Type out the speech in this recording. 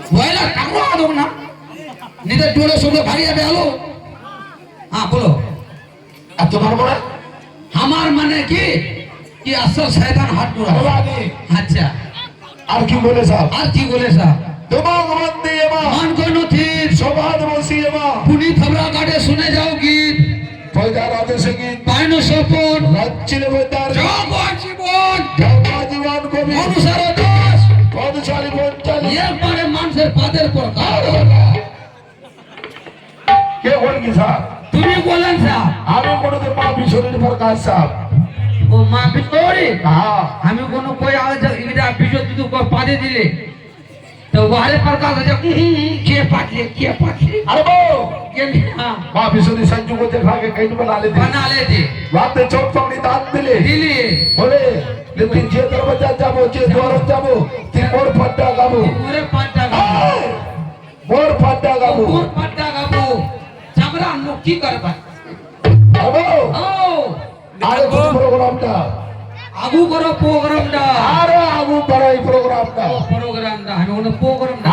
voilà কামড়া দেবো না নিজের জোরে সঙ্গে ভারী যাবে হলো হ্যাঁ বলো এত পারবো না আমার মানে কি আসল শয়তান হাত পুরা আচ্ছা আর কি বলে সাহেব আর কি বলে সাহেব তোমার মন দিয়ে মা মান কোন থির সমাজ বসিয়ে মা পুনি থবরা গাড়ে শুনে যাও গীত পয়দার আদেশে গীত পায়নো সপন রাজ্যের পয়দার জগৎ জীবন জীবন কবি অনুসারে দাস পদশালী পঞ্চালী একবারে মানুষের পাদের পর কে বলেন কি সাহেব তুমি বলেন সাহেব আমি কোনোদিন মা বিশ্বরীর প্রকাশ সাহেব ও মা বিতরে হ্যাঁ আমি কোন কই আজ এটা বিজয় তুই পাদে দিলে তো বারে প্রকাশ আছে কে পাটলে अरे वो কে হ্যাঁ माँ विश्वनी संजू को देखा के कहीं बना ले दी बना ले दे रात में चौक पकड़ी दांत दिले दिली बोले लेकिन जे दरवाजा जाबो जे द्वार जाबो ती मोर फट्टा गाबो पूरे पाटा मोर फट्टा गाबो मोर पाटा गाबो चामरा मुक्ति करबा अरे वो ओ आरे कुछ प्रोग्राम टा আগু করো প্রোগ্রামটা अरे आगू बड़ा ही प्रोग्राम टा প্রোগ্রামটা আমি কোন প্রোগ্রামটা